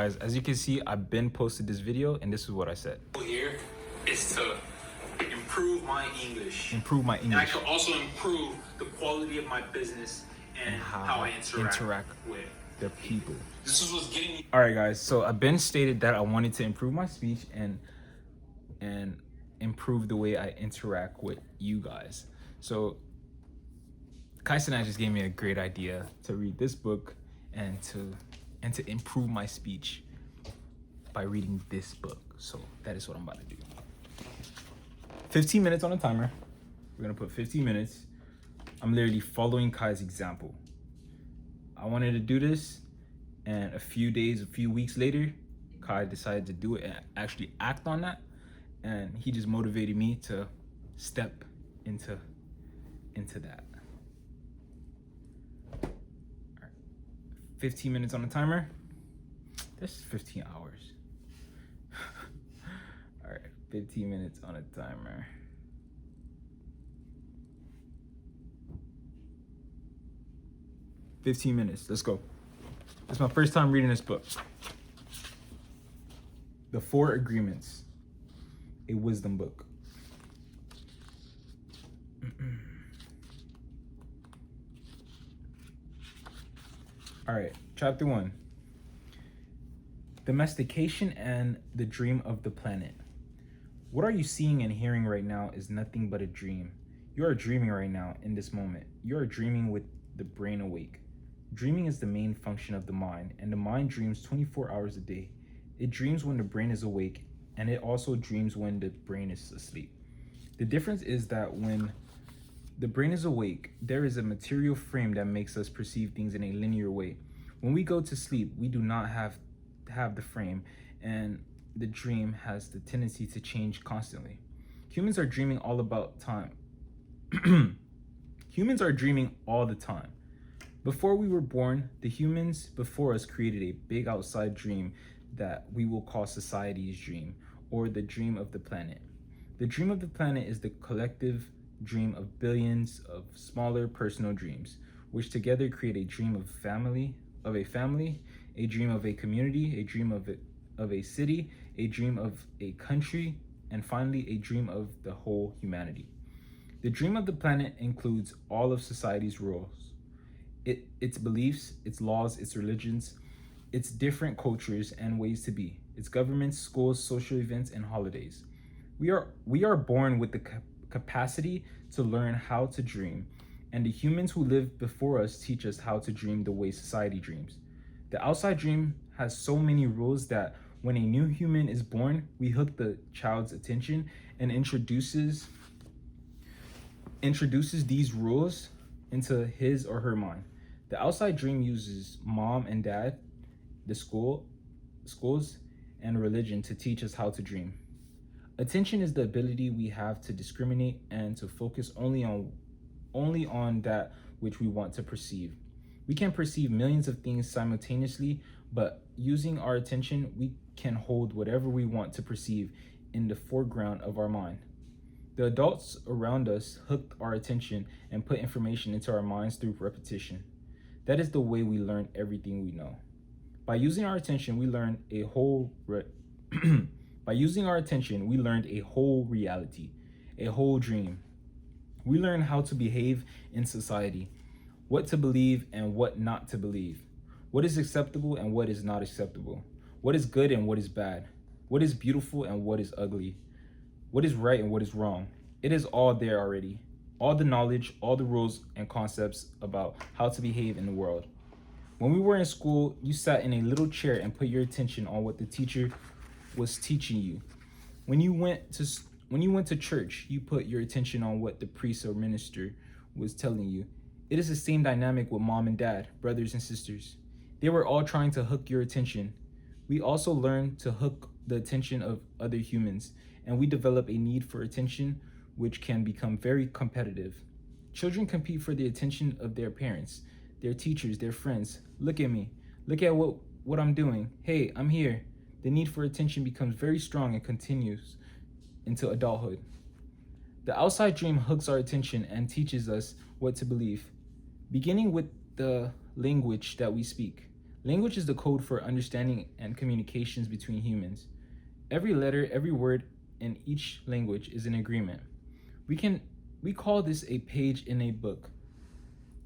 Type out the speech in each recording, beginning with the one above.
Guys, as you can see, I've been posted this video and this is what I said. Here is to improve my English. Improve my And I English can also improve the quality of my business and how I interact with the people. This is what's getting me. All right, guys. So I've been stated that I wanted to improve my speech and improve the way I interact with you guys. So Kai Cenat just gave me a great idea to read this book and to improve my speech by reading this book. So that is what I'm about to do. 15 minutes on a timer. We're gonna put 15 minutes. I'm literally following Kai's example. I wanted to do this, and a few weeks later, Kai decided to do it and actually act on that. And he just motivated me to step into that. All right. 15 minutes on the timer. This is 15 hours. All right, 15 minutes on a timer. $15 minutes, let's go. It's my first time reading this book. The Four Agreements, a wisdom book. All right, chapter 1. Domestication and the dream of the planet. What are you seeing and hearing right now is nothing but a dream. You are dreaming right now in this moment. You are dreaming with the brain awake. Dreaming is the main function of the mind, and the mind dreams 24 hours a day. It dreams when the brain is awake, and it also dreams when the brain is asleep. The difference is that when the brain is awake, there is a material frame that makes us perceive things in a linear way. When we go to sleep, we do not have the frame, and the dream has the tendency to change constantly. Humans are dreaming all about time. Humans are dreaming all the time. Before we were born, the humans before us created a big outside dream that we will call society's dream, or the dream of the planet. The dream of the planet is the collective dream of billions of smaller personal dreams, which together create a dream of a family, a dream of a community, a dream of a city, a dream of a country, and finally a dream of the whole humanity. The dream of the planet includes all of society's rules, its beliefs, its laws, its religions, its different cultures and ways to be, its governments, schools, social events, and holidays. We are born with the capacity to learn how to dream, and the humans who lived before us teach us how to dream the way society dreams. The outside dream has so many rules that when a new human is born, we hook the child's attention and introduces these rules into his or her mind. The outside dream uses mom and dad, the schools, and religion to teach us how to dream. Attention is the ability we have to discriminate and to focus only on that which we want to perceive. We can perceive millions of things simultaneously, but using our attention, we can hold whatever we want to perceive in the foreground of our mind. The adults around us hooked our attention and put information into our minds through repetition. That is the way we learn everything we know. By using our attention, we learned a whole reality, a whole dream. We learn how to behave in society, what to believe and what not to believe, what is acceptable and what is not acceptable, what is good and what is bad, what is beautiful and what is ugly, what is right and what is wrong. It is all there already. All the knowledge, all the rules and concepts about how to behave in the world. When we were in school, you sat in a little chair and put your attention on what the teacher was teaching you. When you went to church, you put your attention on what the priest or minister was telling you. It is the same dynamic with mom and dad, brothers and sisters. They were all trying to hook your attention. We also learn to hook the attention of other humans, and we develop a need for attention, which can become very competitive. Children compete for the attention of their parents, their teachers, their friends. Look at me. Look at what I'm doing. Hey, I'm here. The need for attention becomes very strong and continues into adulthood. The outside dream hooks our attention and teaches us what to believe, beginning with the language that we speak. Language is the code for understanding and communications between humans. Every letter, every word in each language is an agreement. We call this a page in a book.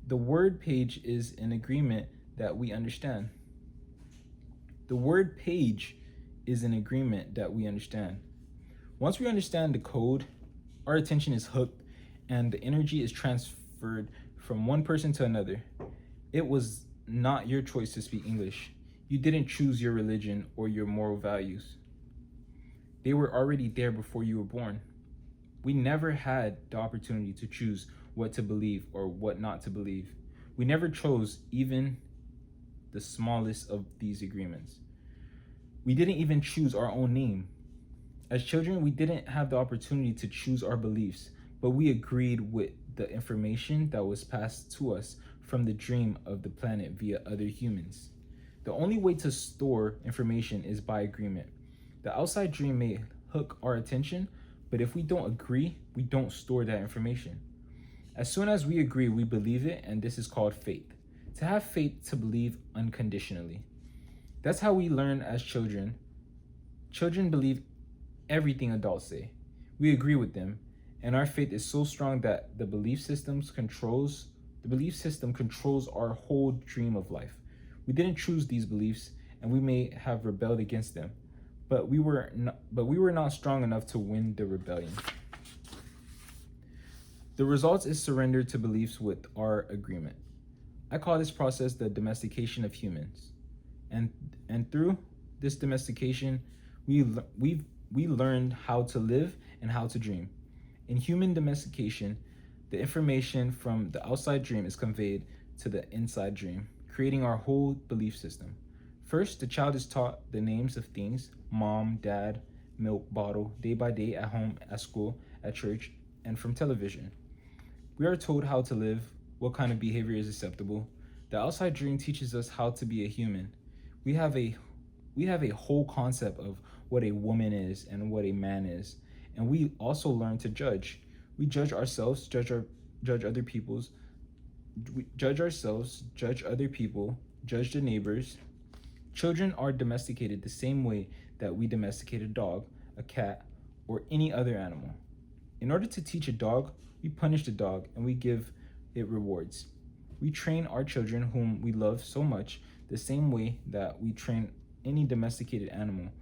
The word page is an agreement that we understand. The word page is an agreement that we understand. Once we understand the code, our attention is hooked and the energy is transferred from one person to another. It was not your choice to speak English. You didn't choose your religion or your moral values. They were already there before you were born. We never had the opportunity to choose what to believe or what not to believe. We never chose even the smallest of these agreements. We didn't even choose our own name. As children, we didn't have the opportunity to choose our beliefs, but we agreed with the information that was passed to us from the dream of the planet via other humans. The only way to store information is by agreement. The outside dream may hook our attention, but if we don't agree, we don't store that information. As soon as we agree, we believe it, and this is called faith. To have faith, to believe unconditionally. That's how we learn as children. Children believe everything adults say. We agree with them, and our faith is so strong that the belief system controls our whole dream of life. We didn't choose these beliefs, and we may have rebelled against them, but we were not strong enough to win the rebellion. The result is surrender to beliefs with our agreement. I call this process the domestication of humans. And through this domestication, we learned how to live and how to dream. In human domestication, the information from the outside dream is conveyed to the inside dream, creating our whole belief system. First, the child is taught the names of things: mom, dad, milk bottle, day by day, at home, at school, at church, and from television. We are told how to live, what kind of behavior is acceptable. The outside dream teaches us how to be a human. We have a whole concept of what a woman is and what a man is, and we also learn to judge. We judge ourselves, judge other people's, judge other people, judge the neighbors. Children are domesticated the same way that we domesticate a dog, a cat, or any other animal. In order to teach a dog, we punish the dog and we give it rewards. We train our children, whom we love so much, the same way that we train any domesticated animal,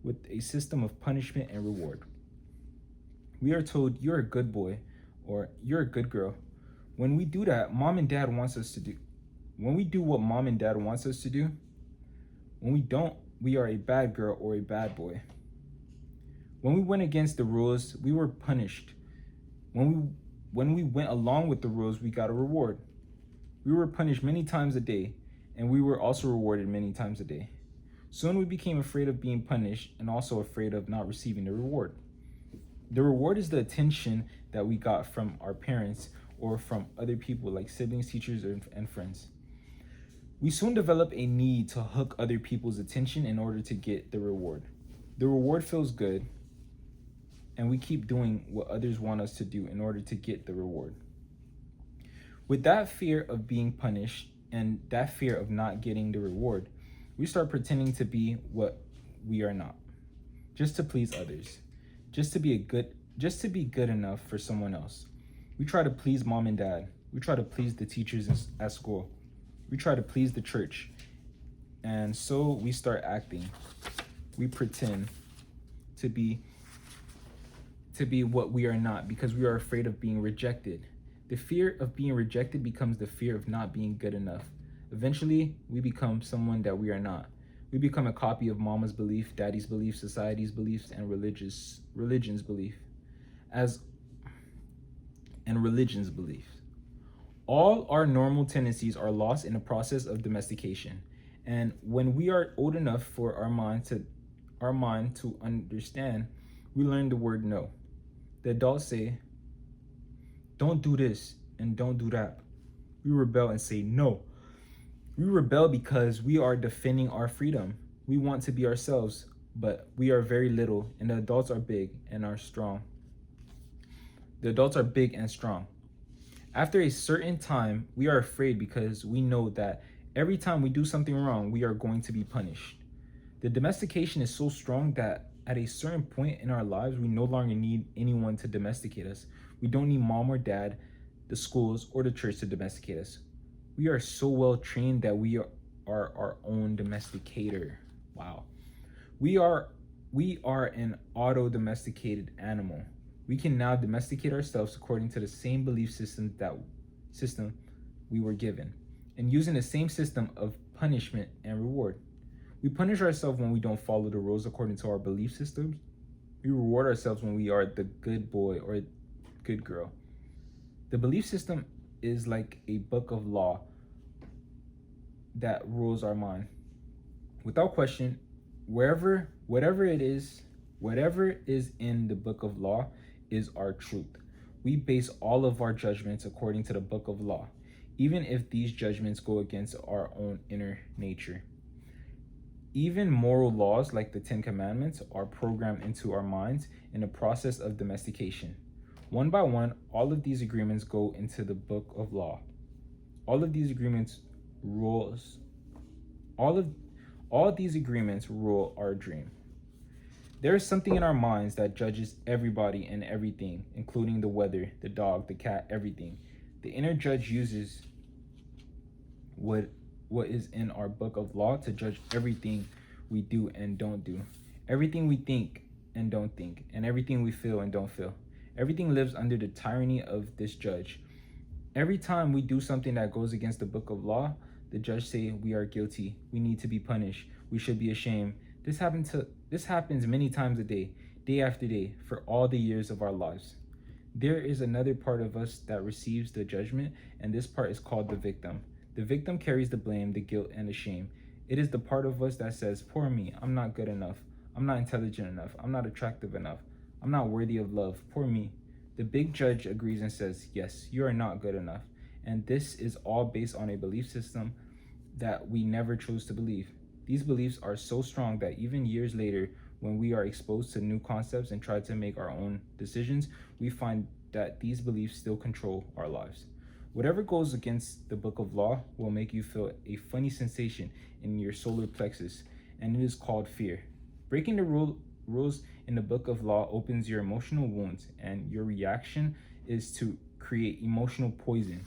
with a system of punishment and reward. We are told, "You're a good boy," or "You're a good girl." When we do that, mom and dad wants us to do. When we do what mom and dad wants us to do, when we don't, we are a bad girl or a bad boy. When we went against the rules, we were punished. When we went along with the rules, we got a reward. We were punished many times a day, and we were also rewarded many times a day. Soon we became afraid of being punished and also afraid of not receiving the reward. The reward is the attention that we got from our parents or from other people like siblings, teachers, and friends. We soon develop a need to hook other people's attention in order to get the reward. The reward feels good, and we keep doing what others want us to do in order to get the reward. With that fear of being punished and that fear of not getting the reward, we start pretending to be what we are not, just to please others, just to be good enough for someone else. We try to please mom and dad. We try to please the teachers at school. We try to please the church. And so we start acting. We pretend to be what we are not because we are afraid of being rejected. The fear of being rejected becomes the fear of not being good enough. Eventually, we become someone that we are not. We become a copy of mama's belief, daddy's belief, society's beliefs, and religion's belief. Religion's beliefs. All our normal tendencies are lost in the process of domestication. And when we are old enough for our mind to understand, we learn the word no. The adults say, "Don't do this and don't do that." We rebel and say no. We rebel because we are defending our freedom. We want to be ourselves, but we are very little, and the adults are big and are strong. The adults are big and strong. After a certain time, we are afraid because we know that Every time we do something wrong, we are going to be punished. The domestication is so strong that at a certain point in our lives, we no longer need anyone to domesticate us. We don't need mom or dad, the schools, or the church to domesticate us. We are so well trained that we are our own domesticator. Wow. We are an auto-domesticated animal. We can now domesticate ourselves according to the same belief system we were given, and using the same system of punishment and reward. We punish ourselves when we don't follow the rules according to our belief systems. We reward ourselves when we are the good boy or good girl. The belief system is like a book of law that rules our mind. Without question, whatever is in the book of law is our truth. We base all of our judgments according to the book of law, even if these judgments go against our own inner nature. Even moral laws like the Ten Commandments are programmed into our minds in the process of domestication. One by one, all of these agreements go into the book of law. All of these agreements rule our dream. There is something in our minds that judges everybody and everything, including the weather, the dog, the cat, everything. The inner judge uses what is in our book of law to judge everything we do and don't do, everything we think and don't think, and everything we feel and don't feel. Everything lives under the tyranny of this judge. Every time we do something that goes against the book of law, the judge say we are guilty, we need to be punished, we should be ashamed. This happens many times a day after day, for all the years of our lives. There is another part of us that receives the judgment, and this part is called the victim. The victim carries the blame, the guilt, and the shame. It is the part of us that says, poor me, I'm not good enough, I'm not intelligent enough, I'm not attractive enough, I'm not worthy of love, poor me. The big judge agrees and says, yes, you are not good enough. And this is all based on a belief system that we never chose to believe. These beliefs are so strong that even years later, when we are exposed to new concepts and try to make our own decisions, we find that these beliefs still control our lives. Whatever goes against the book of law will make you feel a funny sensation in your solar plexus, and it is called fear. Breaking the rules in the book of law opens your emotional wounds, and your reaction is to create emotional poison.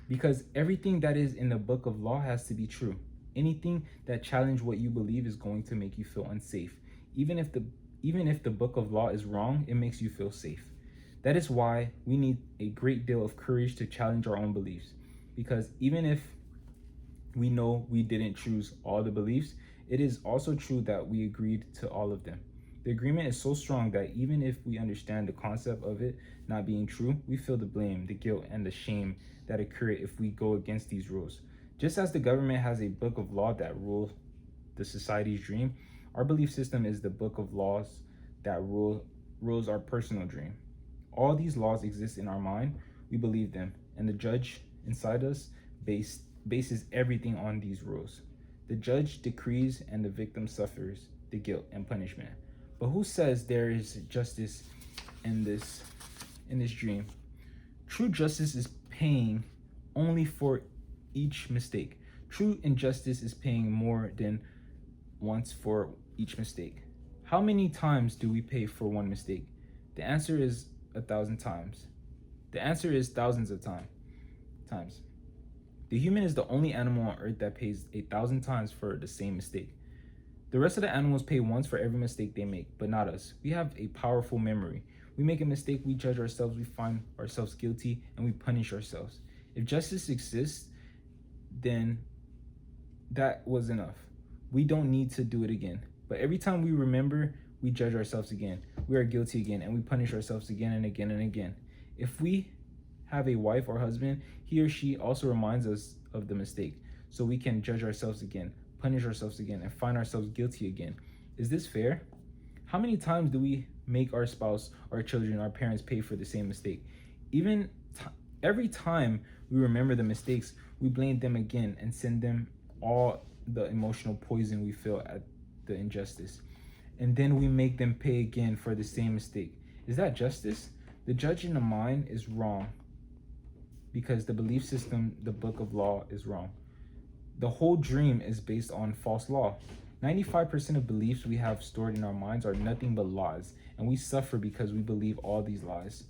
Because everything that is in the book of law has to be true. Anything that challenges what you believe is going to make you feel unsafe. Even if the book of law is wrong, it makes you feel safe. That is why we need a great deal of courage to challenge our own beliefs. Because even if we know we didn't choose all the beliefs, it is also true that we agreed to all of them. The agreement is so strong that even if we understand the concept of it not being true, we feel the blame, the guilt, and the shame that occur if we go against these rules. Just as the government has a book of law that rules the society's dream, our belief system is the book of laws that rules our personal dream. All these laws exist in our mind, we believe them, and the judge inside us bases everything on these rules. The judge decrees and the victim suffers the guilt and punishment. But who says there is justice in this dream? True justice is paying only for each mistake. True injustice is paying more than once for each mistake. How many times do we pay for one mistake? The answer is 1,000 times. The answer is thousands of times. The human is the only animal on earth that pays 1,000 times for the same mistake. The rest of the animals pay once for every mistake they make, but not us. We have a powerful memory. We make a mistake, we judge ourselves, we find ourselves guilty, and we punish ourselves. If justice exists, then that was enough. We don't need to do it again. But every time we remember, we judge ourselves again. We are guilty again, and we punish ourselves again and again and again. If we have a wife or husband, he or she also reminds us of the mistake, so we can judge ourselves again, punish ourselves again, and find ourselves guilty again. Is this fair? How many times do we make our spouse, our children, our parents pay for the same mistake? Every time we remember the mistakes, we blame them again and send them all the emotional poison we feel at the injustice. And then we make them pay again for the same mistake. Is that justice? The judge in the mind is wrong because the belief system, the book of law, is wrong. The whole dream is based on false law. 95% of beliefs we have stored in our minds are nothing but lies, and we suffer because we believe all these lies.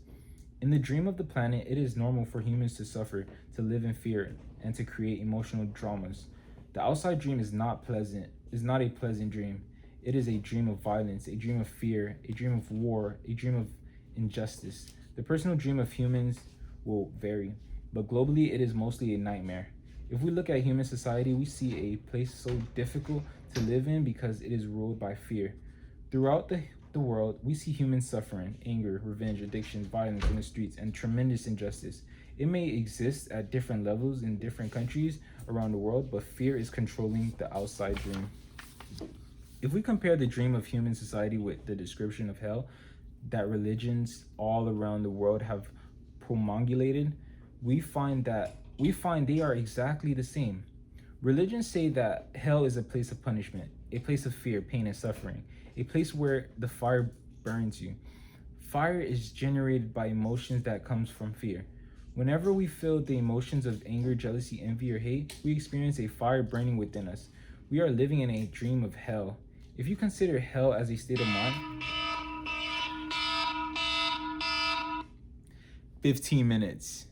In the dream of the planet, it is normal for humans to suffer, to live in fear, and to create emotional dramas. The outside dream is not a pleasant dream. It is a dream of violence, a dream of fear, a dream of war, a dream of injustice. The personal dream of humans will vary, but globally it is mostly a nightmare. If we look at human society, we see a place so difficult to live in because it is ruled by fear. Throughout the world, we see humans suffering, anger, revenge, addictions, violence in the streets, and tremendous injustice. It may exist at different levels in different countries around the world, but fear is controlling the outside dream. If we compare the dream of human society with the description of hell that religions all around the world have promulgated, we find they are exactly the same. Religions say that hell is a place of punishment, a place of fear, pain, and suffering, a place where the fire burns you. Fire is generated by emotions that comes from fear. Whenever we feel the emotions of anger, jealousy, envy, or hate, we experience a fire burning within us. We are living in a dream of hell. If you consider hell as a state of mind, 15 minutes.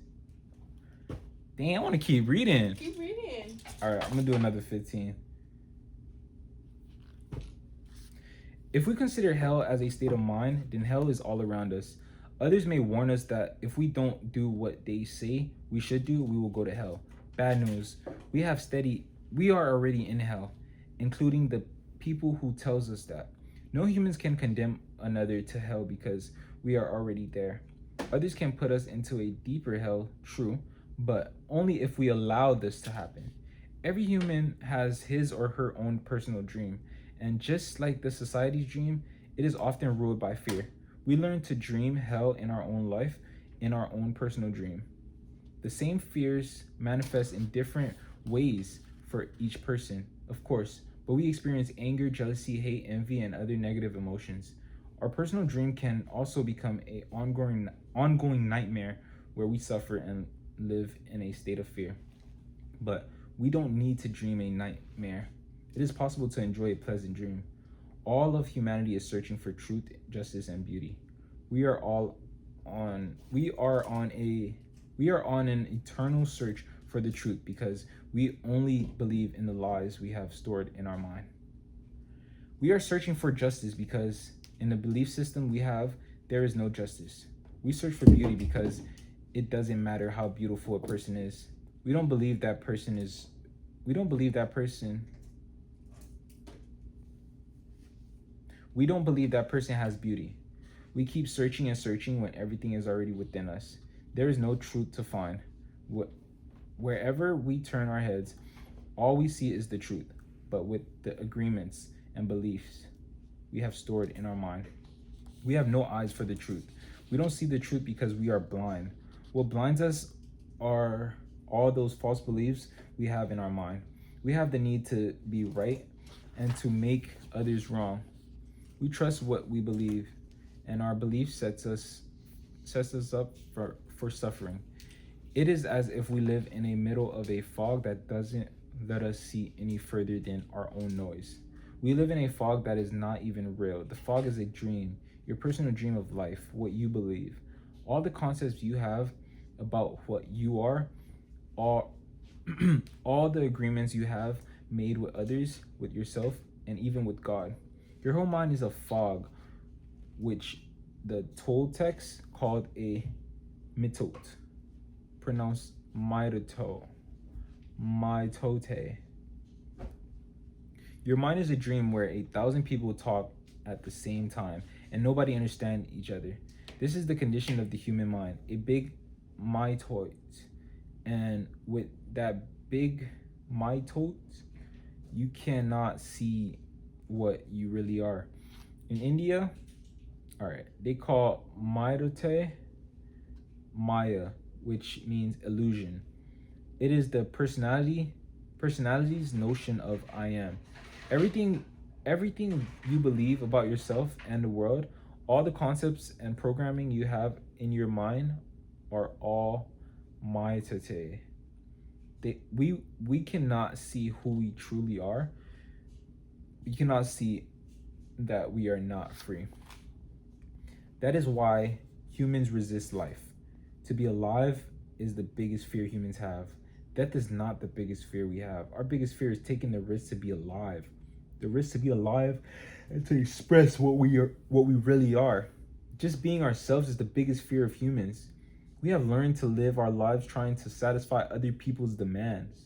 Dang, I want to keep reading. Keep reading. All right, I'm going to do another 15. If we consider hell as a state of mind, then hell is all around us. Others may warn us that if we don't do what they say we should do, we will go to hell. Bad news. We are already in hell, including the people who tells us that. No humans can condemn another to hell because we are already there. Others can put us into a deeper hell, true, but only if we allow this to happen. Every human has his or her own personal dream, and just like the society's dream, it is often ruled by fear. We learn to dream hell in our own life, in our own personal dream. The same fears manifest in different ways for each person, of course, but we experience anger, jealousy, hate, envy, and other negative emotions. Our personal dream can also become an ongoing nightmare where we suffer and live in a state of fear. But we don't need to dream a nightmare. It is possible to enjoy a pleasant dream. All of humanity is searching for truth, justice, and beauty. We are on an eternal search for the truth because we only believe in the lies we have stored in our mind. We are searching for justice because in the belief system we have, there is no justice. We search for beauty because it doesn't matter how beautiful a person is. We don't believe that person has beauty. We keep searching and searching when everything is already within us. There is no truth to find. Wherever we turn our heads, all we see is the truth, but with the agreements and beliefs we have stored in our mind. We have no eyes for the truth. We don't see the truth because we are blind. What blinds us are all those false beliefs we have in our mind. We have the need to be right and to make others wrong. We trust what we believe, and our belief sets us up for suffering. It is as if we live in the middle of a fog that doesn't let us see any further than our own noise. We live in a fog that is not even real. The fog is a dream, your personal dream of life, what you believe. All the concepts you have about what you are, all the agreements you have made with others, with yourself, and even with God. Your whole mind is a fog, which the Toltecs called a mitote, pronounced mitote. Your mind is a dream where 1,000 people talk at the same time and nobody understands each other. This is the condition of the human mind, a big mitote. And with that big mitote, you cannot see what you really are. In India, they call mitote Maya, which means illusion. It is the personality's notion of I am. Everything you believe about yourself and the world, all the concepts and programming you have in your mind are all mitote. We cannot see who we truly are. We cannot see that we are not free. That is why humans resist life. To be alive is the biggest fear humans have. Death is not the biggest fear we have. Our biggest fear is taking the risk to be alive. The risk to be alive and to express what we really are. Just being ourselves is the biggest fear of humans. We have learned to live our lives trying to satisfy other people's demands.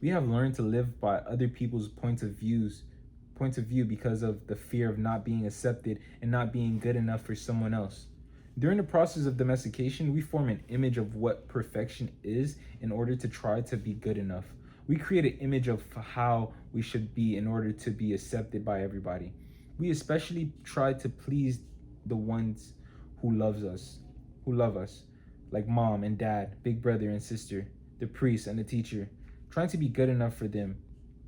We have learned to live by other people's points of view because of the fear of not being accepted and not being good enough for someone else. During the process of domestication, we form an image of what perfection is in order to try to be good enough. We create an image of how we should be in order to be accepted by everybody. We especially try to please the ones who love us, like mom and dad, big brother and sister, the priest and the teacher, trying to be good enough for them.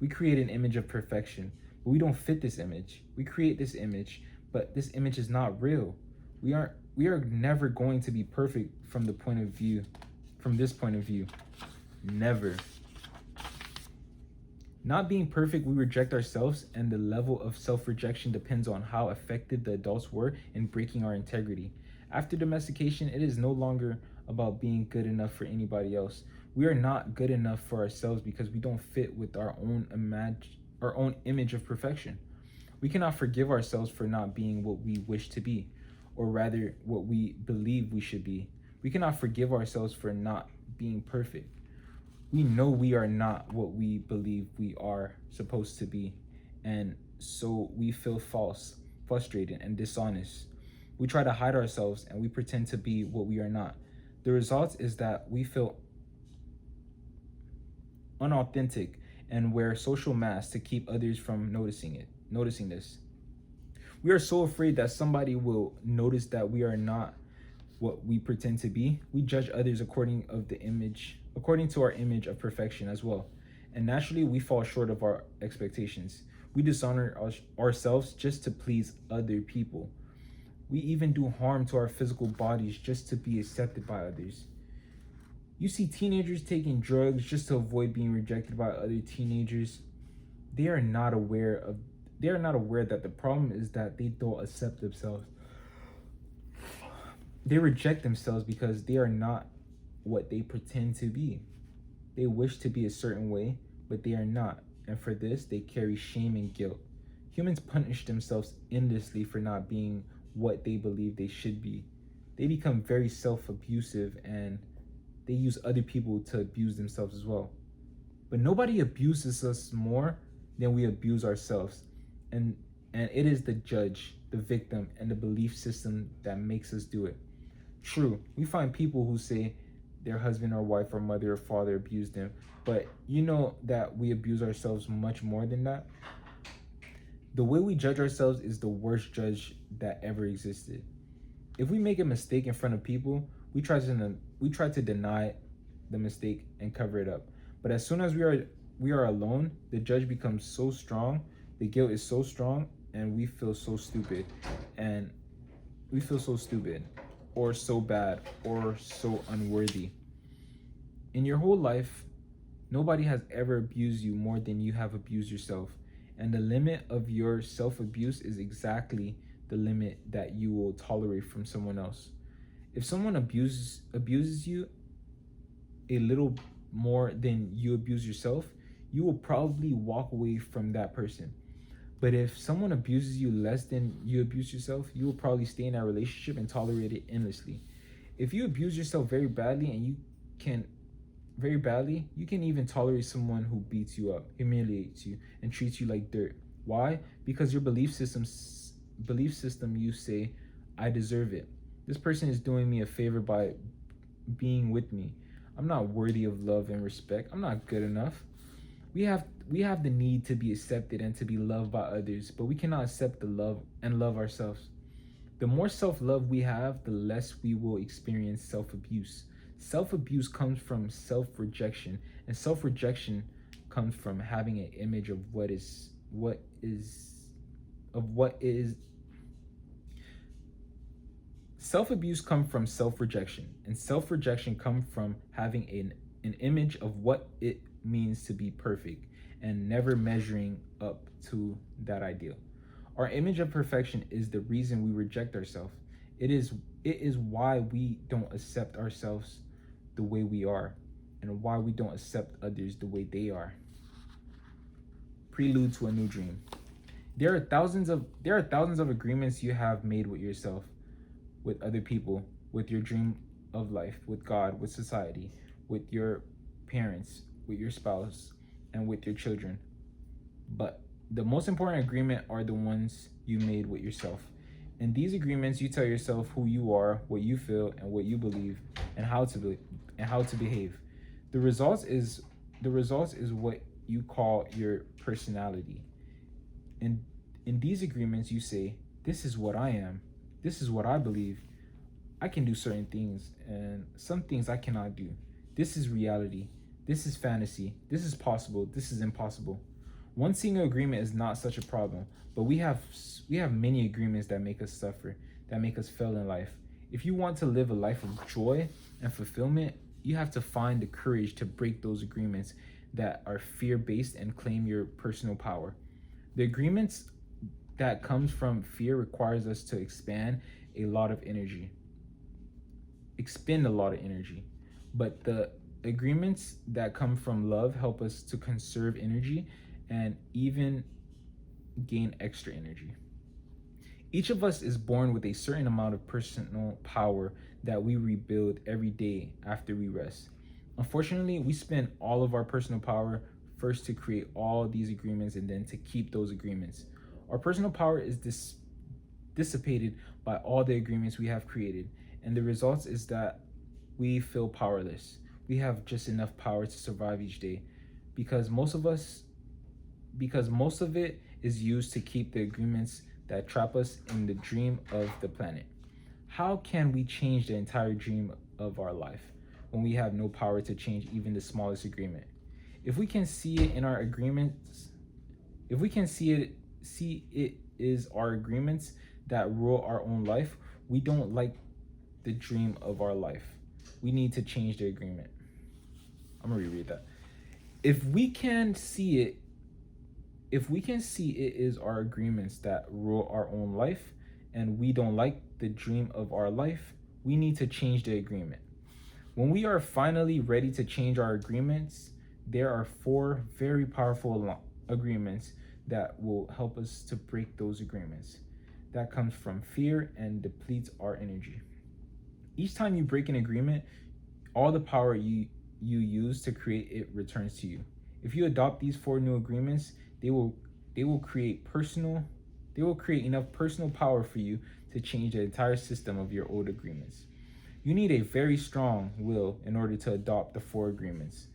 We create an image of perfection, but we don't fit this image. We create this image, but this image is not real. We are never going to be perfect from this point of view. Never. Not being perfect, we reject ourselves, and the level of self-rejection depends on how effective the adults were in breaking our integrity. After domestication, it is no longer about being good enough for anybody else. We are not good enough for ourselves because we don't fit with our own image of perfection. We cannot forgive ourselves for not being what we wish to be, or rather what we believe we should be. We cannot forgive ourselves for not being perfect. We know we are not what we believe we are supposed to be, and so we feel false, frustrated, and dishonest. We try to hide ourselves and we pretend to be what we are not. The result is that we feel unauthentic and wear social masks to keep others from noticing this. We are so afraid that somebody will notice that we are not what we pretend to be. We judge others according to our image of perfection as well. And naturally, we fall short of our expectations. We dishonor ourselves just to please other people. We even do harm to our physical bodies just to be accepted by others. You see teenagers taking drugs just to avoid being rejected by other teenagers. They are not aware that the problem is that they don't accept themselves. They reject themselves because they are not what they pretend to be. They wish to be a certain way, but they are not. And for this, they carry shame and guilt. Humans punish themselves endlessly for not being what they believe they should be. They become very self-abusive and they use other people to abuse themselves as well. But nobody abuses us more than we abuse ourselves. And it is the judge, the victim, and the belief system that makes us do it. True, we find people who say their husband or wife or mother or father abused them, but you know that we abuse ourselves much more than that. The way we judge ourselves is the worst judge that ever existed. If we make a mistake in front of people, we try to deny the mistake and cover it up. But as soon as we are alone, the judge becomes so strong, the guilt is so strong, and we feel so stupid, or so bad, or so unworthy. In your whole life, nobody has ever abused you more than you have abused yourself. And the limit of your self-abuse is exactly the limit that you will tolerate from someone else. If someone abuses you a little more than you abuse yourself, you will probably walk away from that person. But if someone abuses you less than you abuse yourself, you will probably stay in that relationship and tolerate it endlessly. If you abuse yourself very badly, you can even tolerate someone who beats you up, humiliates you, and treats you like dirt. Why? Because your belief system you say, I deserve it. This person is doing me a favor by being with me. I'm not worthy of love and respect. I'm not good enough. We have the need to be accepted and to be loved by others, but we cannot accept the love and love ourselves. The more self-love we have, the less we will experience self-abuse. Self-abuse comes from self-rejection, and self-rejection comes from having an image of what is. Self-abuse comes from self-rejection, and self-rejection comes from having an image of what means to be perfect and never measuring up to that ideal. Our image of perfection is the reason we reject ourselves. It is why we don't accept ourselves the way we are, and why we don't accept others the way they are. Prelude to a new dream. There are thousands of agreements you have made with yourself, with other people, with your dream of life, with God, with society, with your parents, with your spouse, and with your children. But the most important agreement are the ones you made with yourself. In these agreements, you tell yourself who you are, what you feel, and what you believe, and how to behave. The results is what you call your personality. In in these agreements, you say, "This is what I am. This is what I believe. I can do certain things, and some things I cannot do. This is reality. This is fantasy. This is possible. This is impossible." One single agreement is not such a problem, but we have many agreements that make us suffer, that make us fail in life. If you want to live a life of joy and fulfillment, you have to find the courage to break those agreements that are fear-based and claim your personal power. The agreements that comes from fear requires us to a lot of energy, expend a lot of energy. But the agreements that come from love help us to conserve energy and even gain extra energy. Each of us is born with a certain amount of personal power that we rebuild every day after we rest. Unfortunately, we spend all of our personal power first to create all these agreements and then to keep those agreements. Our personal power is dissipated by all the agreements we have created, and the result is that we feel powerless. We have just enough power to survive each day because most of it is used to keep the agreements that trap us in the dream of the planet. How can we change the entire dream of our life when we have no power to change even the smallest agreement? If we can see it in our agreements, if we can see it is our agreements that rule our own life, we don't like the dream of our life. We need to change the agreement. I'm gonna reread that. If we can see it is our agreements that rule our own life, and we don't like the dream of our life, we need to change the agreement. When we are finally ready to change our agreements, there are 4 very powerful agreements that will help us to break those agreements. That comes from fear and depletes our energy. Each time you break an agreement, all the power you use to create it returns to you. If you adopt these 4 new agreements, they will create enough personal power for you to change the entire system of your old agreements. You need a very strong will in order to adopt the 4 agreements.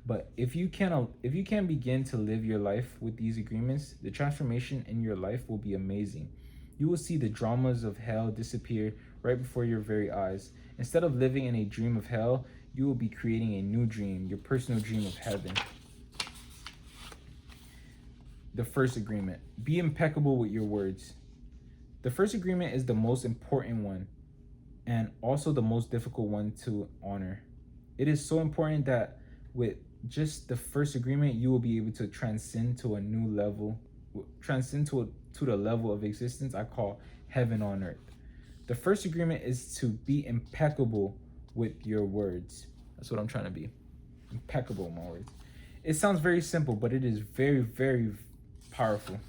But if you can begin to live your life with these agreements, the transformation in your life will be amazing. You will see the dramas of hell disappear right before your very eyes. Instead of living in a dream of hell, you will be creating a new dream, your personal dream of heaven. The first agreement: be impeccable with your words. The first agreement is the most important one and also the most difficult one to honor. It is so important that with just the first agreement, you will be able to transcend to a new level, to the level of existence I call heaven on earth. The first agreement is to be impeccable with your words. That's what I'm trying to be. Impeccable with my words. It sounds very simple, but it is very, very powerful.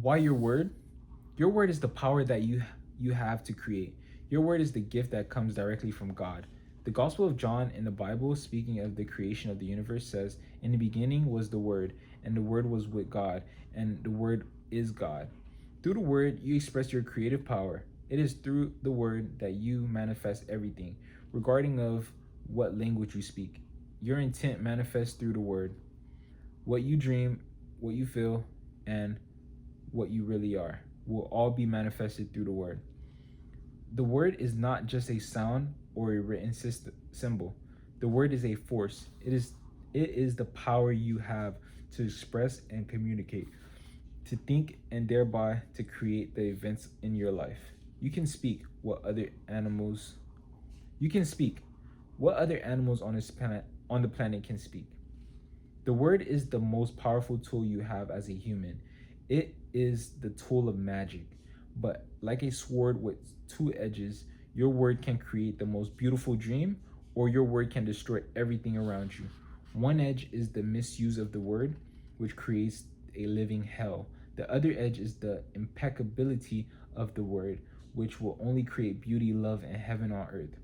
Why your word? Your word is the power that you have to create. Your word is the gift that comes directly from God. The Gospel of John in the Bible, speaking of the creation of the universe, says, "In the beginning was the Word, and the Word was with God, and the Word is God." Through the Word, you express your creative power. It is through the Word that you manifest everything, regarding of what language you speak. Your intent manifests through the Word. What you dream, what you feel, and what you really are will all be manifested through the Word. The Word is not just a sound or a written symbol. The Word is a force. It is the power you have to express and communicate, to think, and thereby to create the events in your life. You can speak what other animals on on the planet can speak. The word is the most powerful tool you have as a human. It is the tool of magic. But like a sword with two edges, your word can create the most beautiful dream, or your word can destroy everything around you. One edge is the misuse of the word, which creates a living hell. The other edge is the impeccability of the word, which will only create beauty, love, and heaven on earth.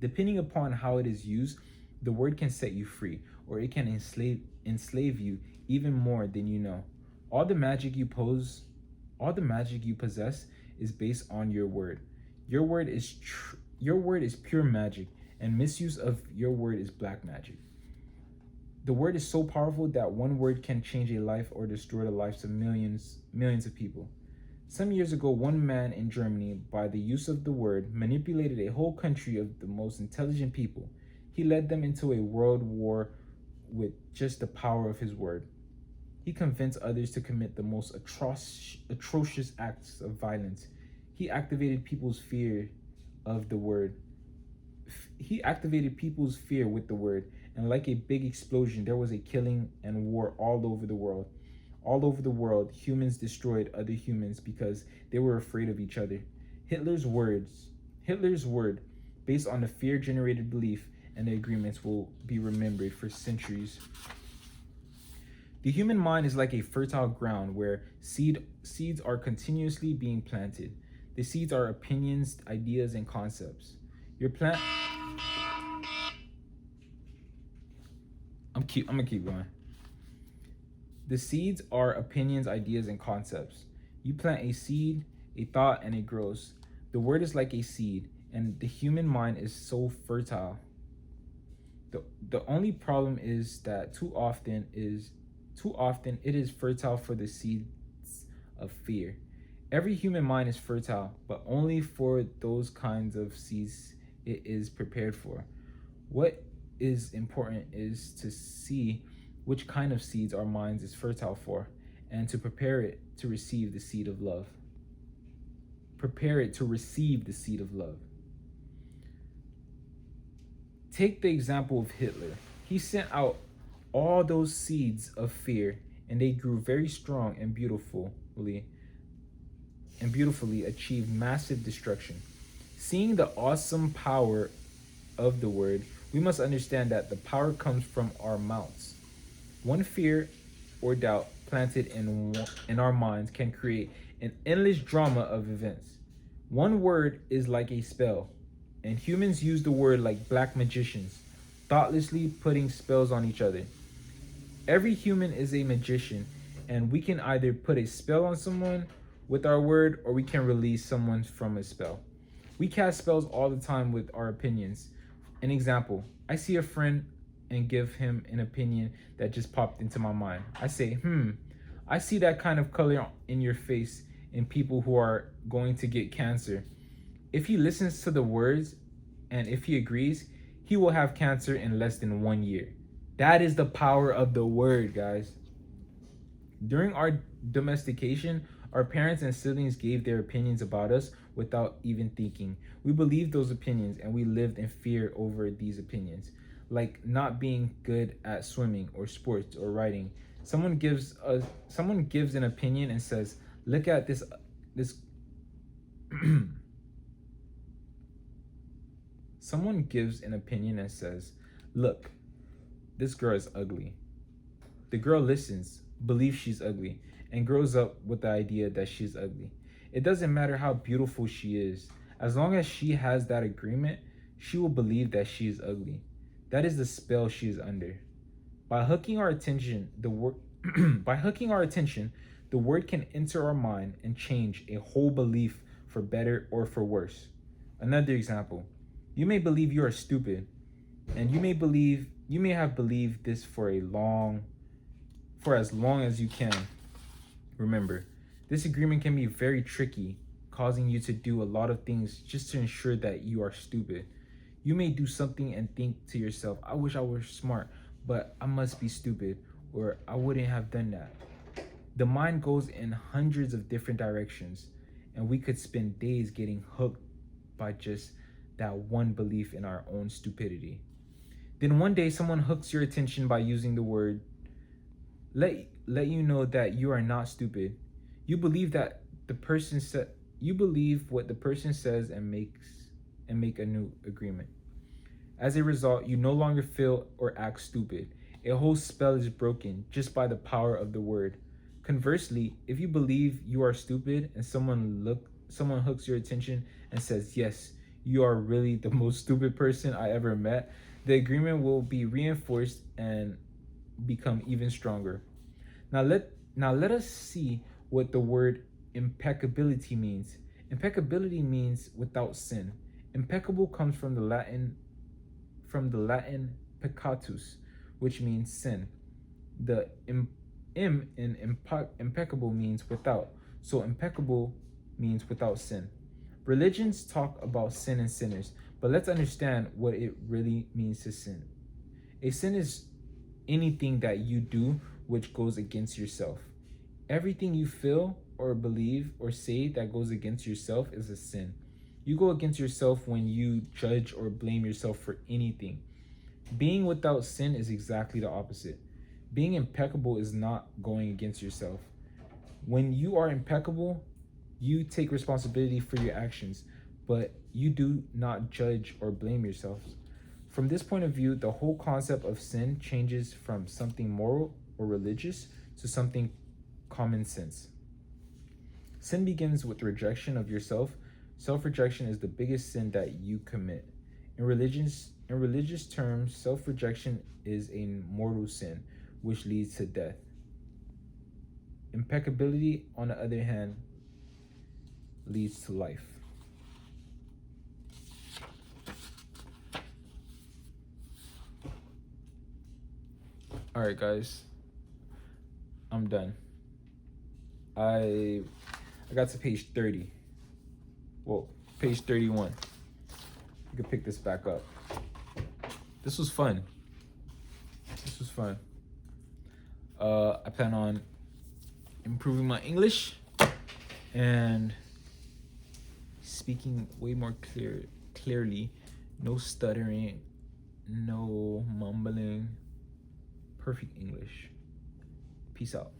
Depending upon how it is used, the word can set you free, or it can enslave you even more than you know. All the magic you possess is based on your word. Your word is pure magic, and misuse of your word is black magic. The word is so powerful that one word can change a life or destroy the lives of millions of people. Some years ago, one man in Germany, by the use of the word, manipulated a whole country of the most intelligent people. He led them into a world war with just the power of his word. He convinced others to commit the most atrocious acts of violence. He activated people's fear of the word. He activated people's fear with the word, and like a big explosion, there was a killing and war all over the world. All over the world, humans destroyed other humans because they were afraid of each other. Hitler's word, based on the fear-generated belief and the agreements, will be remembered for centuries. The human mind is like a fertile ground where seeds are continuously being planted. The seeds are opinions, ideas, and concepts. Your plant. I'm gonna keep going. The seeds are opinions, ideas, and concepts. You plant a seed, a thought, and it grows. The word is like a seed, and the human mind is so fertile. The only problem is that too often it is fertile for the seeds of fear. Every human mind is fertile, but only for those kinds of seeds it is prepared for. What is important is to see which kind of seeds our minds is fertile for, and to prepare it to receive the seed of love. Prepare it to receive the seed of love. Take the example of Hitler. He sent out all those seeds of fear, and they grew very strong and beautifully achieved massive destruction. Seeing the awesome power of the word, we must understand that the power comes from our mouths. One fear or doubt planted in our minds can create an endless drama of events. One word is like a spell, and humans use the word like black magicians, thoughtlessly putting spells on each other. Every human is a magician, and we can either put a spell on someone with our word, or we can release someone from a spell. We cast spells all the time with our opinions. An example, I see a friend and give him an opinion that just popped into my mind. I say, I see that kind of color in your face in people who are going to get cancer. If he listens to the words and if he agrees, he will have cancer in less than 1 year. That is the power of the word, guys. During our domestication, our parents and siblings gave their opinions about us without even thinking. We believed those opinions, and we lived in fear over these opinions. Like not being good at swimming or sports or writing. Someone gives an opinion and says, look at this Someone gives an opinion and says, look, this girl is ugly. The girl listens, believes she's ugly, and grows up with the idea that she's ugly. It doesn't matter how beautiful she is. As long as she has that agreement, she will believe that she is ugly. That is the spell she is under. By hooking our attention, the word can enter our mind and change a whole belief for better or for worse. Another example, you may believe you are stupid, and you may have believed this for as long as you can. Remember, this agreement can be very tricky, causing you to do a lot of things just to ensure that you are stupid. You may do something and think to yourself, I wish I were smart, but I must be stupid, or I wouldn't have done that. The mind goes in hundreds of different directions, and we could spend days getting hooked by just that one belief in our own stupidity. Then one day someone hooks your attention by using the word, let you know that you are not stupid. You believe that the person said you believe what the person says and make a new agreement. As a result, you no longer feel or act stupid. A whole spell is broken just by the power of the word. Conversely, if you believe you are stupid and someone hooks your attention and says, "Yes, you are really the most stupid person I ever met," the agreement will be reinforced and become even stronger. Now let us see what the word impeccability means. Impeccability means without sin. Impeccable comes from the Latin peccatus, which means sin. The im in impeccable means without, so impeccable means without sin. Religions talk about sin and sinners, but let's understand what it really means to sin. A sin is anything that you do which goes against yourself. Everything you feel or believe or say that goes against yourself is a sin. You go against yourself when you judge or blame yourself for anything. Being without sin is exactly the opposite. Being impeccable is not going against yourself. When you are impeccable, you take responsibility for your actions, but you do not judge or blame yourself. From this point of view, the whole concept of sin changes from something moral or religious to something common sense. Sin begins with rejection of yourself. Self-rejection is the biggest sin that you commit. In religious terms, self-rejection is a mortal sin, which leads to death. Impeccability, on the other hand, leads to life. All right, guys, I'm done. I got to page 30. Well, page 31. You can pick this back up. This was fun. I plan on improving my English and speaking way more clearly. No stuttering, no mumbling. Perfect English. Peace out.